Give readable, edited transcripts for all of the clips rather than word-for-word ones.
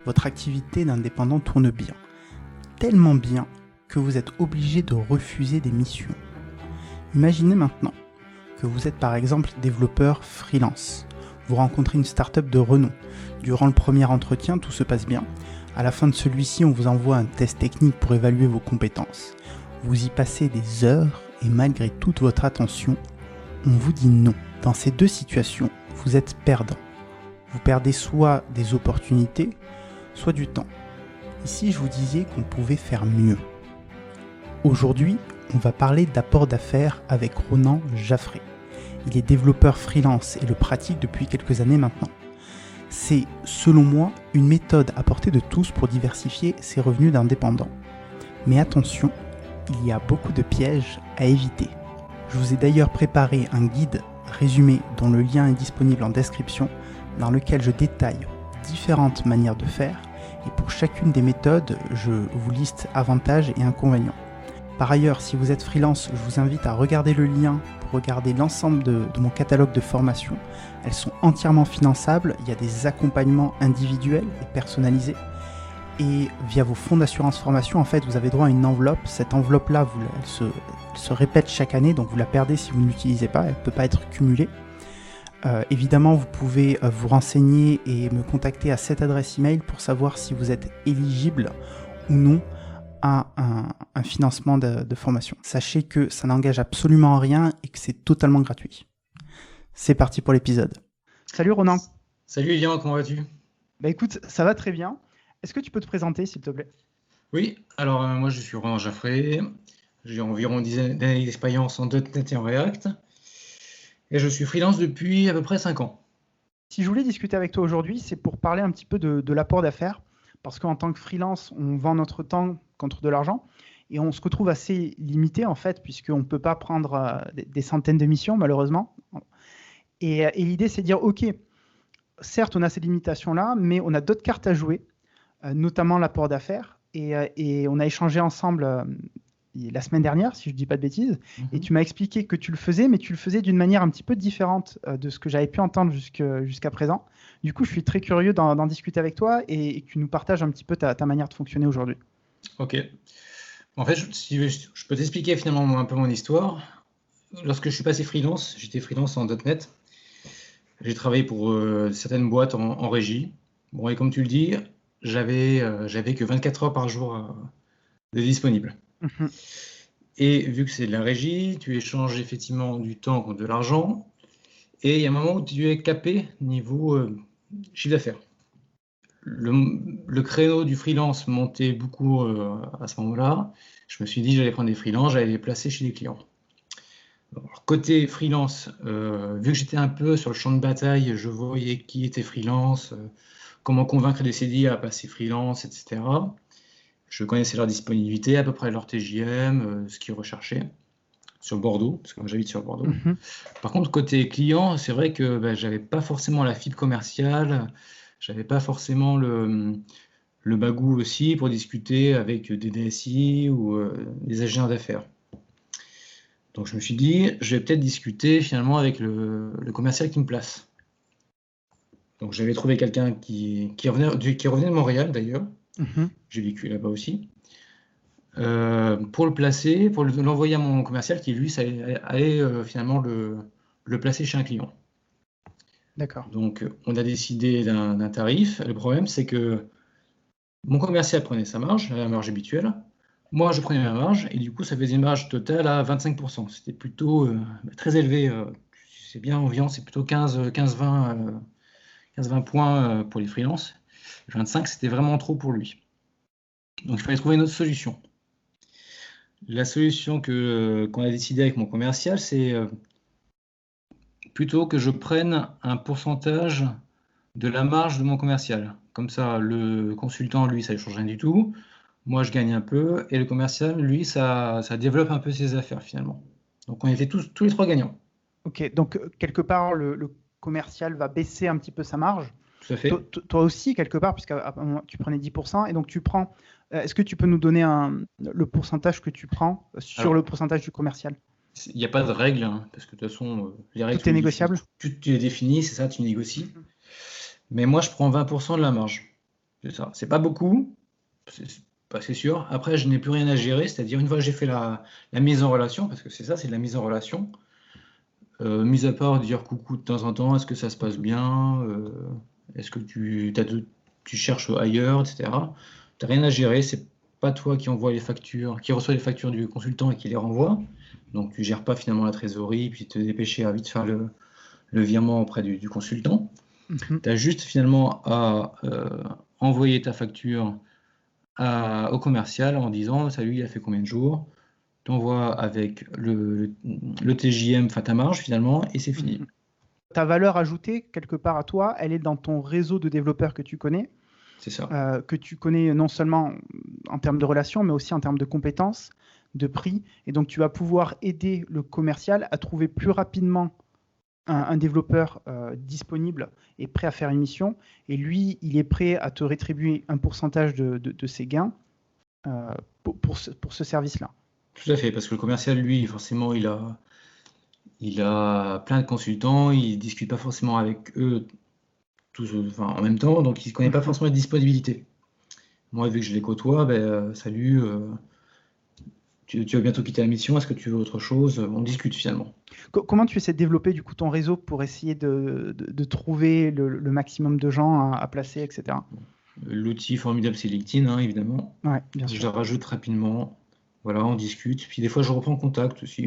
votre activité d'indépendant tourne bien. Tellement bien que vous êtes obligé de refuser des missions. Imaginez maintenant que vous êtes par exemple développeur freelance. Vous rencontrez une start-up de renom. Durant le premier entretien, tout se passe bien. À la fin de celui-ci, on vous envoie un test technique pour évaluer vos compétences. Vous y passez des heures et malgré toute votre attention, on vous dit non. Dans ces deux situations, vous êtes perdant. Vous perdez soit des opportunités, soit du temps. Ici, je vous disais qu'on pouvait faire mieux. Aujourd'hui, on va parler d'apport d'affaires avec Ronan Jaffré. Il est développeur freelance et le pratique depuis quelques années maintenant. C'est, selon moi, une méthode à portée de tous pour diversifier ses revenus d'indépendant. Mais attention, il y a beaucoup de pièges à éviter. Je vous ai d'ailleurs préparé un guide résumé dont le lien est disponible en description, dans lequel je détaille différentes manières de faire et pour chacune des méthodes, je vous liste avantages et inconvénients. Par ailleurs, si vous êtes freelance, je vous invite à regarder le lien pour regarder l'ensemble de mon catalogue de formations. Elles sont entièrement finançables, il y a des accompagnements individuels et personnalisés. Et via vos fonds d'assurance formation, en fait, vous avez droit à une enveloppe. Cette enveloppe-là, elle se répète chaque année, donc vous la perdez si vous ne l'utilisez pas, elle ne peut pas être cumulée. Évidemment, vous pouvez vous renseigner et me contacter à cette adresse email pour savoir si vous êtes éligible ou non à un financement de formation. Sachez que ça n'engage absolument rien et que c'est totalement gratuit. C'est parti pour l'épisode. Salut Ronan. Salut Lilian, comment vas-tu? Bah écoute, ça va très bien. Est-ce que tu peux te présenter s'il te plaît? Oui, alors moi je suis Ronan Jaffré, j'ai environ une dizaine d'années d'expérience en .NET et en React, et je suis freelance depuis à peu près 5 ans. Si je voulais discuter avec toi aujourd'hui, c'est pour parler un petit peu de l'apport d'affaires, parce qu'en tant que freelance, on vend notre temps contre de l'argent, et on se retrouve assez limité en fait, puisqu'on ne peut pas prendre des centaines de missions malheureusement. Et l'idée c'est de dire, ok, certes on a ces limitations-là, mais on a d'autres cartes à jouer, notamment l'apport d'affaires, et on a échangé ensemble la semaine dernière, si je ne dis pas de bêtises, et tu m'as expliqué que tu le faisais, mais tu le faisais d'une manière un petit peu différente de ce que j'avais pu entendre jusqu'à présent. Du coup, je suis très curieux d'en discuter avec toi et que tu nous partages un petit peu ta manière de fonctionner aujourd'hui. Ok. En fait, si je peux t'expliquer finalement un peu mon histoire. Lorsque je suis passé freelance, j'étais freelance en .NET. J'ai travaillé pour certaines boîtes en régie. Bon, et comme tu le dis, j'avais que 24 heures par jour de disponible. Et vu que c'est de la régie, tu échanges effectivement du temps contre de l'argent. Et il y a un moment où tu es capé niveau chiffre d'affaires. Le créneau du freelance montait beaucoup à ce moment-là. Je me suis dit j'allais prendre des freelances, j'allais les placer chez des clients. Alors, côté freelance, vu que j'étais un peu sur le champ de bataille, je voyais qui était freelance, comment convaincre des CDI à passer freelance, etc. Je connaissais leur disponibilité, à peu près leur TJM, ce qu'ils recherchaient sur Bordeaux, parce que moi j'habite sur Bordeaux. Par contre, côté client, c'est vrai que j'avais pas forcément la fibre commerciale, j'avais pas forcément le bagou aussi pour discuter avec des DSI ou des agents d'affaires. Donc je me suis dit, je vais peut-être discuter finalement avec le commercial qui me place. Donc j'avais trouvé quelqu'un qui revenait de Montréal d'ailleurs, j'ai vécu là-bas aussi, pour le placer, pour l'envoyer à mon commercial qui lui allait finalement le placer chez un client. D'accord. Donc on a décidé d'un tarif. Le problème c'est que mon commercial prenait sa marge, la marge habituelle. Moi, je prenais ma marge et du coup, ça faisait une marge totale à 25%. C'était plutôt très élevé. C'est bien environ, c'est plutôt 15-20 points pour les freelances. 25, c'était vraiment trop pour lui. Donc, il fallait trouver une autre solution. La solution qu'on a décidé avec mon commercial, c'est plutôt que je prenne un pourcentage de la marge de mon commercial. Comme ça, le consultant, lui, ça ne change rien du tout. Moi, je gagne un peu, et le commercial, lui, ça développe un peu ses affaires finalement. Donc, on était tous les trois gagnants. Ok, donc quelque part, le commercial va baisser un petit peu sa marge. Tout à fait. Toi aussi, quelque part, puisque tu prenais 10%, et donc tu prends. Est-ce que tu peux nous donner le pourcentage que tu prends sur le pourcentage du commercial? Il n'y a pas de règle, hein, parce que de toute façon, les règles, Tout est négociable? tu les définis, c'est ça, tu négocies. Mais moi, je prends 20% de la marge. C'est ça. C'est pas beaucoup, c'est sûr. Après, je n'ai plus rien à gérer, c'est-à-dire une fois que j'ai fait la mise en relation, parce que c'est ça, c'est de la mise en relation, mis à part dire coucou de temps en temps, est-ce que ça se passe bien, est-ce que tu cherches ailleurs, etc. Tu n'as rien à gérer, c'est pas toi qui envoie les factures, qui reçoit les factures du consultant et qui les renvoie. Donc tu gères pas finalement la trésorerie, puis te dépêcher à vite faire le virement auprès du consultant. Mhm. Tu as juste finalement à envoyer ta facture au commercial en disant salut, il a fait combien de jours? Tu envoies avec le TJM, enfin ta marge finalement, et c'est fini. Mhm. Ta valeur ajoutée, quelque part à toi, elle est dans ton réseau de développeurs que tu connais non seulement en termes de relations, mais aussi en termes de compétences, de prix. Et donc, tu vas pouvoir aider le commercial à trouver plus rapidement un développeur disponible et prêt à faire une mission. Et lui, il est prêt à te rétribuer un pourcentage de ses gains pour ce service-là. Tout à fait, parce que le commercial, lui, forcément, il a plein de consultants, il ne discute pas forcément avec eux tous, en même temps, donc il ne connaît pas forcément les disponibilités. Moi, vu que je les côtoie, salut, tu vas bientôt quitter la mission, est-ce que tu veux autre chose? On discute finalement. Comment tu essaies de développer du coup ton réseau pour essayer de trouver le maximum de gens à placer, etc. L'outil formidable, c'est LinkedIn, hein, évidemment. Ouais, bien Je sûr. la rajoute rapidement. Voilà, on discute. Puis des fois, je reprends contact aussi,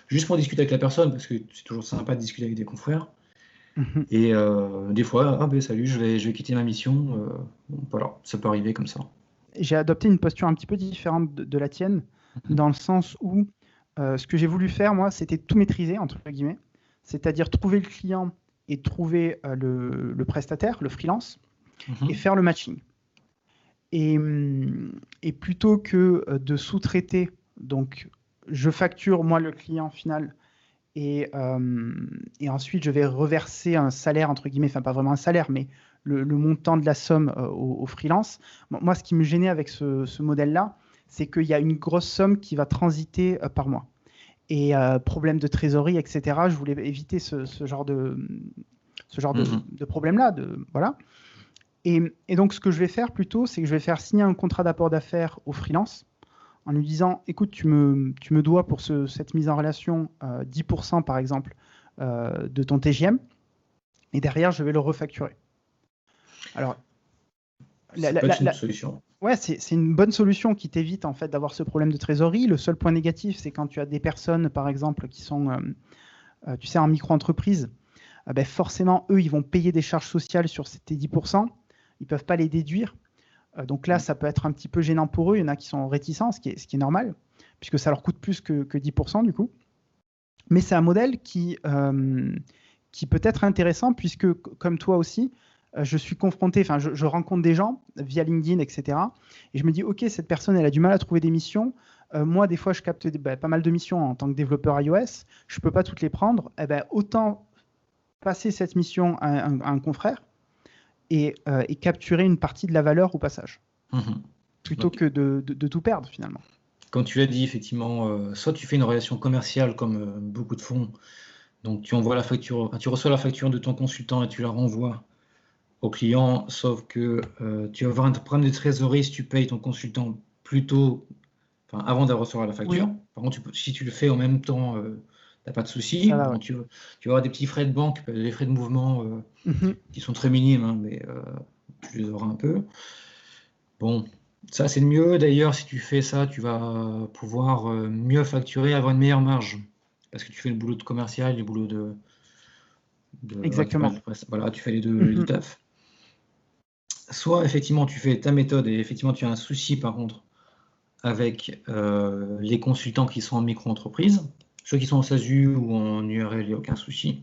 juste pour discuter avec la personne, parce que c'est toujours sympa de discuter avec des confrères. Mhm. Et des fois, salut, je vais quitter ma mission. Voilà, ça peut arriver comme ça. J'ai adopté une posture un petit peu différente de la tienne, dans le sens où ce que j'ai voulu faire, moi, c'était tout maîtriser, entre guillemets, c'est-à-dire trouver le client et trouver le prestataire, le freelance, et faire le matching. Et plutôt que de sous-traiter, donc je facture moi le client final et ensuite je vais reverser un salaire, entre guillemets, enfin pas vraiment un salaire, mais le montant de la somme au freelance. Moi, ce qui me gênait avec ce modèle-là, c'est qu'il y a une grosse somme qui va transiter par mois. Et problème de trésorerie, etc., je voulais éviter ce genre de problème-là. Voilà. Et donc, ce que je vais faire plutôt, c'est que je vais faire signer un contrat d'apport d'affaires au freelance en lui disant, écoute, tu me dois pour cette mise en relation 10% par exemple de ton TGM, et derrière, je vais le refacturer. Alors, ça peut être une solution. Ouais, c'est une bonne solution qui t'évite en fait d'avoir ce problème de trésorerie. Le seul point négatif, c'est quand tu as des personnes, par exemple, qui sont, tu sais, en micro-entreprise, forcément, eux, ils vont payer des charges sociales sur tes 10%. Ils ne peuvent pas les déduire. Donc là, ça peut être un petit peu gênant pour eux. Il y en a qui sont réticents, ce qui est normal, puisque ça leur coûte plus que 10% du coup. Mais c'est un modèle qui peut être intéressant, puisque comme toi aussi, je suis confronté, enfin, je rencontre des gens via LinkedIn, etc. Et je me dis, OK, cette personne, elle a du mal à trouver des missions. Moi, des fois, je capte pas mal de missions en tant que développeur iOS. Je ne peux pas toutes les prendre. Autant passer cette mission à un confrère et capturer une partie de la valeur au passage, plutôt que de tout perdre finalement. Comme tu l'as dit, effectivement, soit tu fais une relation commerciale comme beaucoup de font, donc tu envoies la facture, tu reçois la facture de ton consultant et tu la renvoies au client, sauf que tu vas avoir un problème de trésorerie si tu payes ton consultant plus tôt, avant de recevoir la facture. Oui. Par contre, si tu le fais en même temps, tu n'as pas de souci. Va, ouais. Tu vas avoir des petits frais de banque, des frais de mouvement qui sont très minimes, hein, mais tu les auras un peu. Bon, ça c'est le mieux. D'ailleurs, si tu fais ça, tu vas pouvoir mieux facturer, avoir une meilleure marge. Parce que tu fais le boulot de commercial, le boulot de Exactement. Voilà, tu fais les deux taf. Soit effectivement tu fais ta méthode et effectivement tu as un souci par contre avec les consultants qui sont en micro-entreprise, ceux qui sont en SASU ou en URL, il n'y a aucun souci.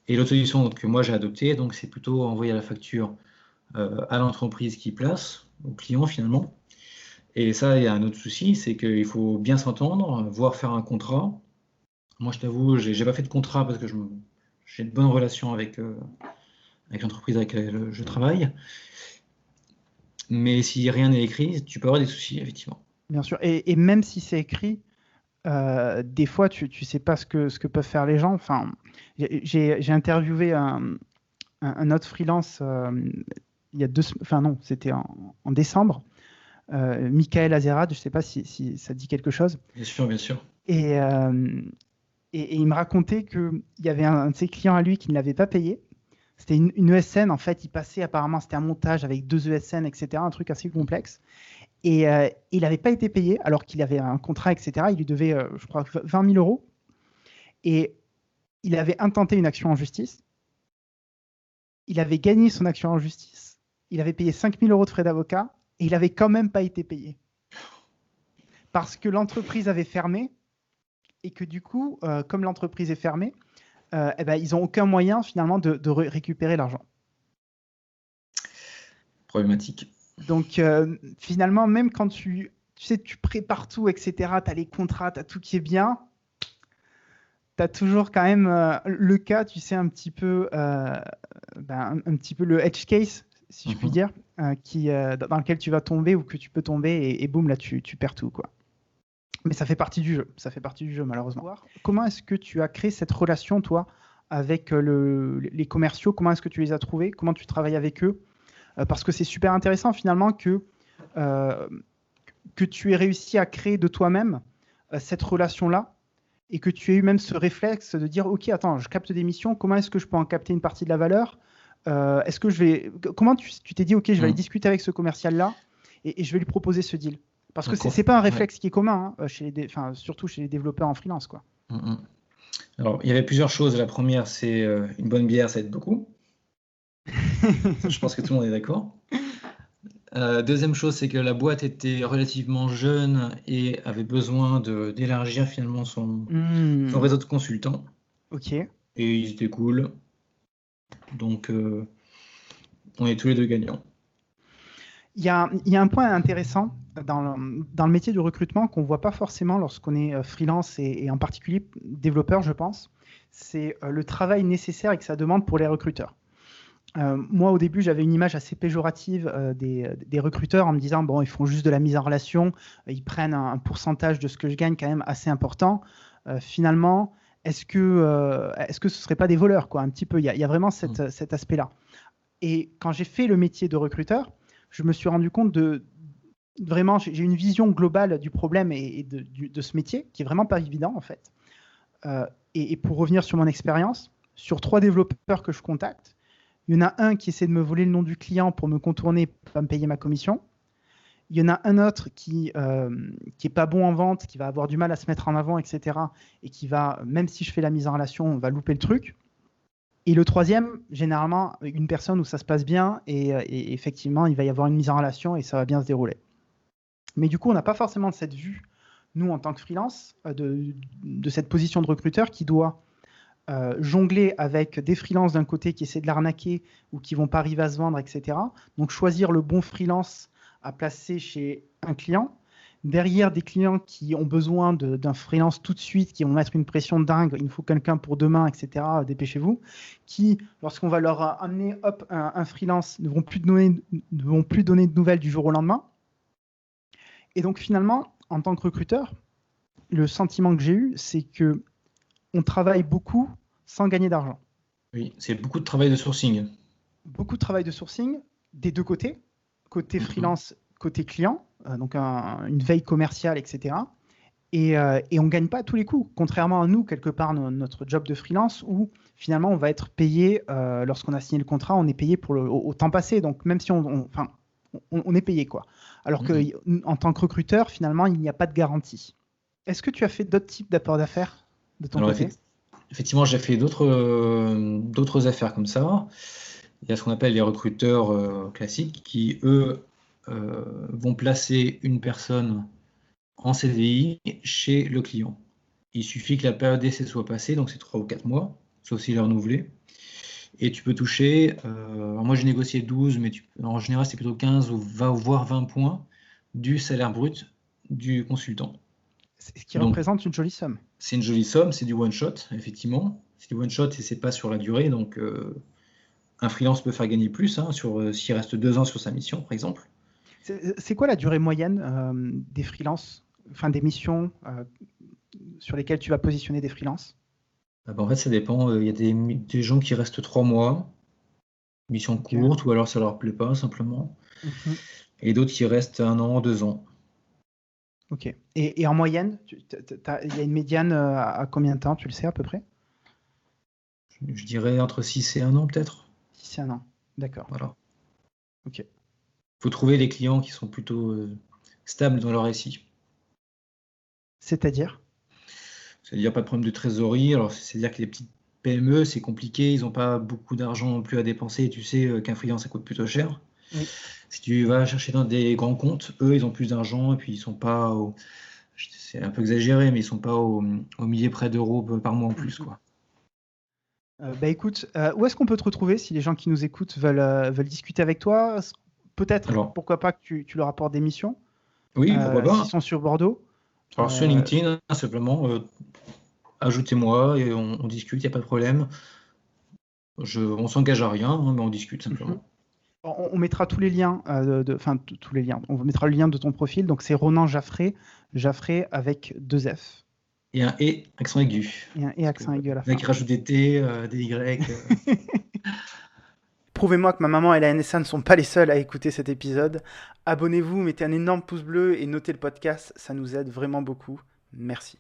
Et l'autre solution que moi j'ai adoptée, donc c'est plutôt envoyer la facture à l'entreprise qui place, au client finalement. Et ça, il y a un autre souci, c'est qu'il faut bien s'entendre, voire faire un contrat. Moi je t'avoue, j'ai pas fait de contrat parce que j'ai de bonnes relations avec l'entreprise avec laquelle je travaille. Mais si rien n'est écrit, tu peux avoir des soucis, effectivement. Bien sûr. Et même si c'est écrit, des fois, tu ne sais pas ce que peuvent faire les gens. Enfin, j'ai interviewé un autre freelance il y a enfin non, c'était en décembre. Michael Azerrad, je ne sais pas si ça dit quelque chose. Bien sûr, bien sûr. Et il me racontait qu'il y avait un de ses clients à lui qui ne l'avait pas payé. C'était une ESN, en fait, il passait apparemment, c'était un montage avec 2 ESN, etc., un truc assez complexe. Et il n'avait pas été payé alors qu'il avait un contrat, etc. Il lui devait, je crois, 20 000 euros. Et il avait intenté une action en justice. Il avait gagné son action en justice. Il avait payé 5 000 euros de frais d'avocat et il n'avait quand même pas été payé. Parce que l'entreprise avait fermé et que du coup, comme l'entreprise est fermée, ils n'ont aucun moyen finalement de récupérer l'argent. Problématique. Donc finalement, même quand tu prépares tout, etc., tu as les contrats, tu as tout qui est bien, tu as toujours quand même le cas, tu sais, un petit peu le edge case, si je puis dire, dans lequel tu vas tomber ou que tu peux tomber et boum, là, tu perds tout, quoi. Mais ça fait partie du jeu. Ça fait partie du jeu, malheureusement. Comment est-ce que tu as créé cette relation, toi, avec les commerciaux? Comment est-ce que tu les as trouvés? Comment tu travailles avec eux? Parce que c'est super intéressant, finalement, que tu aies réussi à créer de toi-même cette relation-là et que tu aies eu même ce réflexe de dire, OK, attends, je capte des missions. Comment est-ce que je peux en capter une partie de la valeur? Comment tu t'es dit, OK, je vais aller discuter avec ce commercial-là et je vais lui proposer ce deal? Parce que c'est pas un réflexe qui est commun, hein, surtout chez les développeurs en freelance, quoi. Alors, il y avait plusieurs choses. La première, c'est une bonne bière, ça aide beaucoup. Je pense que tout le monde est d'accord. Deuxième chose, c'est que la boîte était relativement jeune et avait besoin d'élargir finalement son réseau de consultants. OK. Et ils étaient cool. Donc, on est tous les deux gagnants. Il y a un point intéressant dans le métier du recrutement qu'on ne voit pas forcément lorsqu'on est freelance et en particulier développeur, je pense. C'est le travail nécessaire et que ça demande pour les recruteurs. Moi, au début, j'avais une image assez péjorative des recruteurs en me disant, bon, ils font juste de la mise en relation, ils prennent un pourcentage de ce que je gagne quand même assez important. Finalement, est-ce que ce ne serait pas des voleurs, quoi, un petit peu? Il y a vraiment cet aspect-là. Et quand j'ai fait le métier de recruteur, je me suis rendu compte vraiment, j'ai une vision globale du problème et de ce métier qui est vraiment pas évident, en fait. Et pour revenir sur mon expérience, sur 3 développeurs que je contacte, il y en a un qui essaie de me voler le nom du client pour me contourner, pour pas me payer ma commission. Il y en a un autre qui est pas bon en vente, qui va avoir du mal à se mettre en avant, etc. Et qui va, même si je fais la mise en relation, on va louper le truc. Et le troisième, généralement, une personne où ça se passe bien et effectivement, il va y avoir une mise en relation et ça va bien se dérouler. Mais du coup, on n'a pas forcément cette vue, nous, en tant que freelance, de cette position de recruteur qui doit jongler avec des freelances d'un côté qui essaient de l'arnaquer ou qui vont pas arriver à se vendre, etc. Donc, choisir le bon freelance à placer chez un client. Derrière, des clients qui ont besoin d'un freelance tout de suite, qui vont mettre une pression dingue, il nous faut quelqu'un pour demain, etc., dépêchez-vous, qui, lorsqu'on va leur amener un freelance, ne vont plus donner de nouvelles du jour au lendemain. Et donc finalement, en tant que recruteur, le sentiment que j'ai eu, c'est qu'on travaille beaucoup sans gagner d'argent. Oui, c'est beaucoup de travail de sourcing. Beaucoup de travail de sourcing des deux côtés, côté freelance, côté client, donc une veille commerciale, etc. Et on ne gagne pas à tous les coups, contrairement à nous, quelque part, notre job de freelance, où finalement on va être payé, lorsqu'on a signé le contrat, on est payé au temps passé, donc même si on est payé, quoi. Alors qu'en tant que recruteur, finalement, il n'y a pas de garantie. Est-ce que tu as fait d'autres types d'apports d'affaires de ton côté? Effectivement, j'ai fait d'autres affaires comme ça. Il y a ce qu'on appelle les recruteurs classiques qui, eux, vont placer une personne en CDI chez le client. Il suffit que la période d'essai soit passée, donc c'est 3 ou 4 mois, sauf s'il est renouvelé. Et tu peux toucher, alors moi j'ai négocié 12, mais en général c'est plutôt 15 ou 20, voire 20 points du salaire brut du consultant. Ce qui représente une jolie somme. C'est une jolie somme, c'est du one-shot, effectivement. C'est du one-shot et c'est pas sur la durée, donc un freelance peut faire gagner plus, hein, s'il reste 2 ans sur sa mission, par exemple. C'est quoi la durée moyenne des freelances, enfin des missions sur lesquelles tu vas positionner des freelances? En fait, ça dépend. Il y a des gens qui restent 3 mois. mission Ok. courte, ou alors ça leur plaît pas simplement. Mhm. Et d'autres qui restent 1 an, 2 ans. Ok. Et en moyenne, il y a une médiane à combien de temps, tu le sais à peu près? Je dirais entre 6 et 1 an peut-être. Si c'est un an. D'accord. Voilà. Ok. Faut trouver les clients qui sont plutôt stables dans leur récit. C'est-à-dire? C'est-à-dire pas de problème de trésorerie. Alors, c'est-à-dire que les petites PME, c'est compliqué, ils n'ont pas beaucoup d'argent non plus à dépenser. Tu sais qu'un freelance, ça coûte plutôt cher. Oui. Si tu vas chercher dans des grands comptes, eux, ils ont plus d'argent et puis ils sont pas c'est un peu exagéré, mais ils sont pas aux milliers près d'euros par mois en plus, Mhm. quoi. Bah écoute, où est-ce qu'on peut te retrouver si les gens qui nous écoutent veulent discuter avec toi? Peut-être, Alors, pourquoi pas que tu leur apportes des missions, oui, pourquoi s'ils pas. sont sur Bordeaux. Alors, sur Euh, LinkedIn, hein, simplement, ajoutez-moi et on discute, il n'y a pas de problème. On s'engage à rien, hein, mais on discute mhm. simplement. On mettra tous les liens, enfin tous les liens. On mettra le lien de ton profil. Donc c'est Ronan Jaffré, Jaffré avec 2 F Et un et accent aigu. et un et Parce que accent aigu à la il y en a fin. qui rajoutent des T, des Y. Prouvez-moi que ma maman et la NSA ne sont pas les seuls à écouter cet épisode. Abonnez-vous, mettez un énorme pouce bleu et notez le podcast, ça nous aide vraiment beaucoup. Merci.